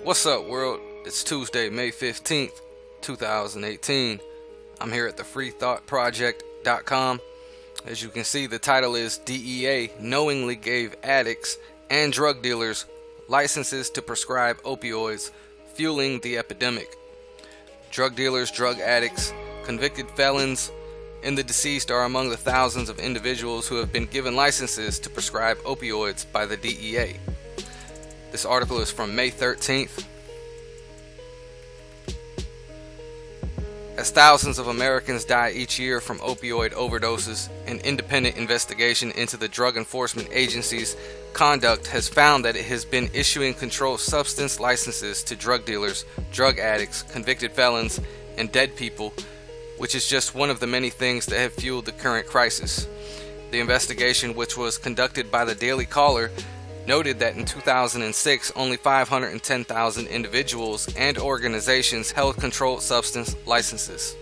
What's up, world? It's Tuesday, May 15th, 2018. I'm here at the freethoughtproject.com. As you can see, the title is DEA knowingly gave addicts and drug dealers licenses to prescribe opioids, fueling the epidemic. Drug dealers, drug addicts, convicted felons, and the deceased are among the thousands of individuals who have been given licenses to prescribe opioids by the DEA. This article is from May 13th. As thousands of Americans die each year from opioid overdoses, an independent investigation into the Drug Enforcement Agency's conduct has found that it has been issuing controlled substance licenses to drug dealers, drug addicts, convicted felons, and dead people, which is just one of the many things that have fueled the current crisis. The investigation, which was conducted by the Daily Caller, noted that in 2006, only 510,000 individuals and organizations held controlled substance licenses.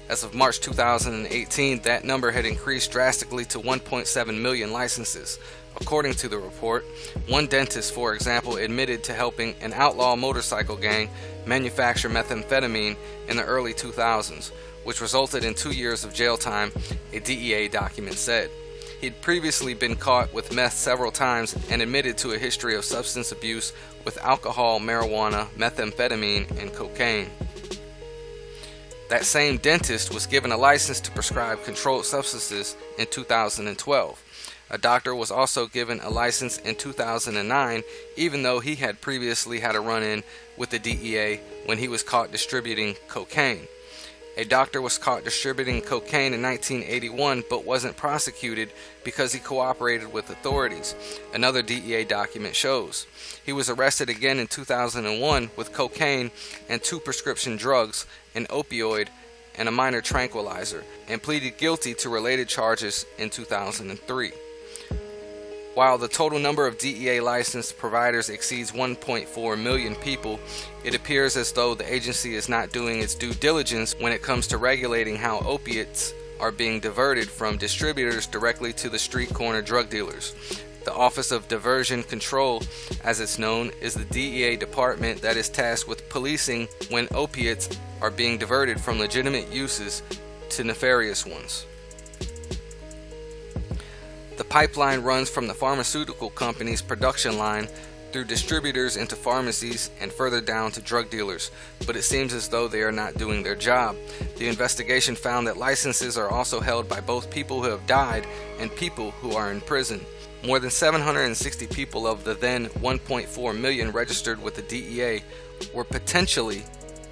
As of March 2018, that number had increased drastically to 1.7 million licenses. According to the report, one dentist, for example, admitted to helping an outlaw motorcycle gang manufacture methamphetamine in the early 2000s, which resulted in 2 years of jail time, a DEA document said. He'd previously been caught with meth several times and admitted to a history of substance abuse with alcohol, marijuana, methamphetamine, and cocaine. That same dentist was given a license to prescribe controlled substances in 2012. A doctor was also given a license in 2009, even though he had previously had a run-in with the DEA when he was caught distributing cocaine. A doctor was caught distributing cocaine in 1981 but wasn't prosecuted because he cooperated with authorities, another DEA document shows. He was arrested again in 2001 with cocaine and 2 prescription drugs, an opioid and a minor tranquilizer, and pleaded guilty to related charges in 2003. While the total number of DEA licensed providers exceeds 1.4 million people, it appears as though the agency is not doing its due diligence when it comes to regulating how opiates are being diverted from distributors directly to the street corner drug dealers. The Office of Diversion Control, as it's known, is the DEA department that is tasked with policing when opiates are being diverted from legitimate uses to nefarious ones. The pipeline runs from the pharmaceutical company's production line through distributors into pharmacies and further down to drug dealers, but it seems as though they are not doing their job. The investigation found that licenses are also held by both people who have died and people who are in prison. More than 760 people of the then 1.4 million registered with the DEA were potentially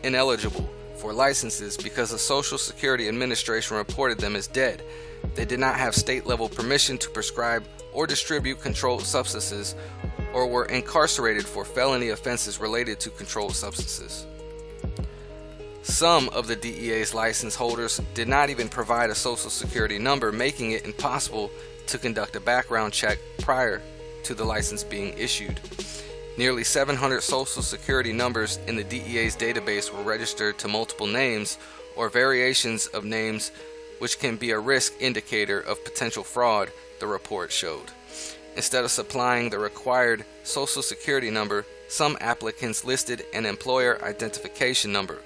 ineligible for licenses because the Social Security Administration reported them as dead. They did not have state-level permission to prescribe or distribute controlled substances, or were incarcerated for felony offenses related to controlled substances. Some of the DEA's license holders did not even provide a Social Security number, making it impossible to conduct a background check prior to the license being issued. Nearly 700 Social Security numbers in the DEA's database were registered to multiple names or variations of names, which can be a risk indicator of potential fraud, the report showed. Instead of supplying the required Social Security number, some applicants listed an employer identification number.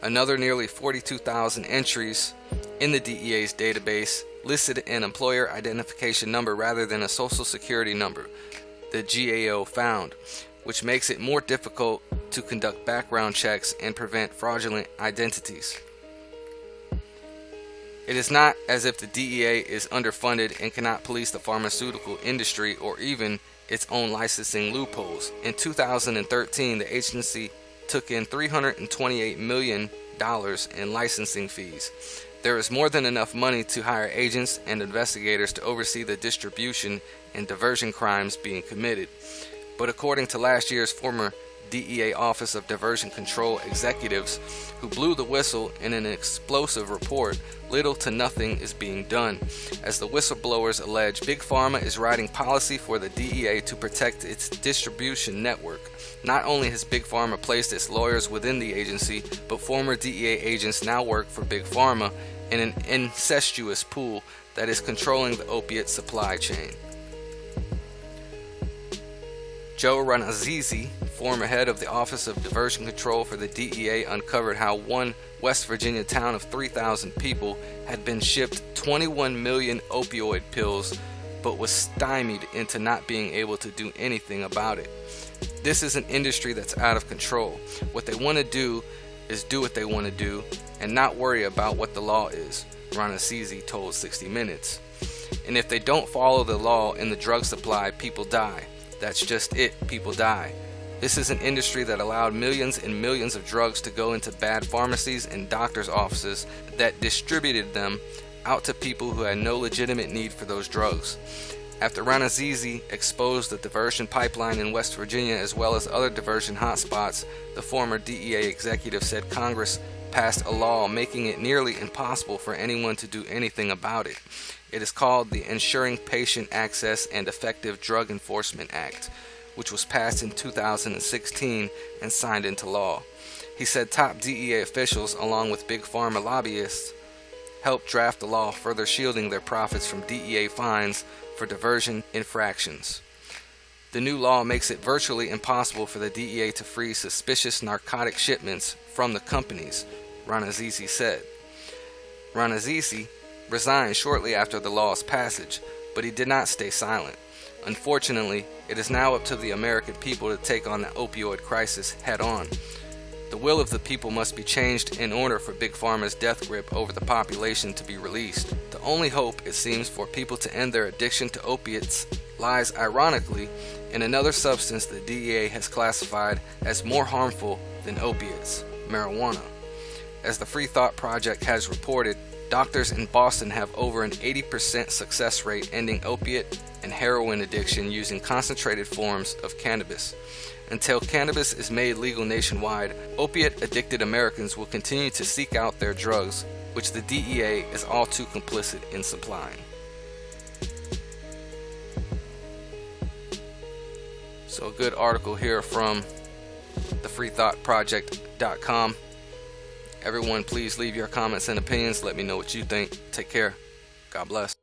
Another nearly 42,000 entries in the DEA's database listed an employer identification number rather than a Social Security number, the GAO found, which makes it more difficult to conduct background checks and prevent fraudulent identities. It is not as if the DEA is underfunded and cannot police the pharmaceutical industry or even its own licensing loopholes. In 2013, the agency took in $328 million in licensing fees. There is more than enough money to hire agents and investigators to oversee the distribution and diversion crimes being committed. But according to last year's former DEA Office of Diversion Control executives who blew the whistle in an explosive report, little to nothing is being done. As the whistleblowers allege, Big Pharma is writing policy for the DEA to protect its distribution network. Not only has Big Pharma placed its lawyers within the agency, but former DEA agents now work for Big Pharma in an incestuous pool that is controlling the opiate supply chain. Joe Ranazizi, former head of the Office of Diversion Control for the DEA uncovered how one West Virginia town of 3,000 people had been shipped 21 million opioid pills, but was stymied into not being able to do anything about it. This is an industry that's out of control. What they want to do is do what they want to do and not worry about what the law is, Ron Assisi told 60 Minutes. And if they don't follow the law in the drug supply, people die. That's just it, people die. This is an industry that allowed millions and millions of drugs to go into bad pharmacies and doctors' offices that distributed them out to people who had no legitimate need for those drugs. After Ron Assisi exposed the diversion pipeline in West Virginia as well as other diversion hotspots, the former DEA executive said Congress passed a law making it nearly impossible for anyone to do anything about it. It is called the Ensuring Patient Access and Effective Drug Enforcement Act, which was passed in 2016 and signed into law. He said top DEA officials, along with big pharma lobbyists, helped draft the law, further shielding their profits from DEA fines for diversion infractions. The new law makes it virtually impossible for the DEA to freeze suspicious narcotic shipments from the companies, Ron Assisi said. Ron Assisi resigned shortly after the law's passage, but he did not stay silent. Unfortunately, it is now up to the American people to take on the opioid crisis head on. The will of the people must be changed in order for Big Pharma's death grip over the population to be released. The only hope, it seems, for people to end their addiction to opiates lies, ironically, in another substance the DEA has classified as more harmful than opiates: marijuana. As the Free Thought Project has reported, doctors in Boston have over an 80% success rate ending opiate and heroin addiction using concentrated forms of cannabis. Until cannabis is made legal nationwide, opiate-addicted Americans will continue to seek out their drugs, which the DEA is all too complicit in supplying. So a good article here from thefreethoughtproject.com. Everyone, please leave your comments and opinions. Let me know what you think. Take care. God bless.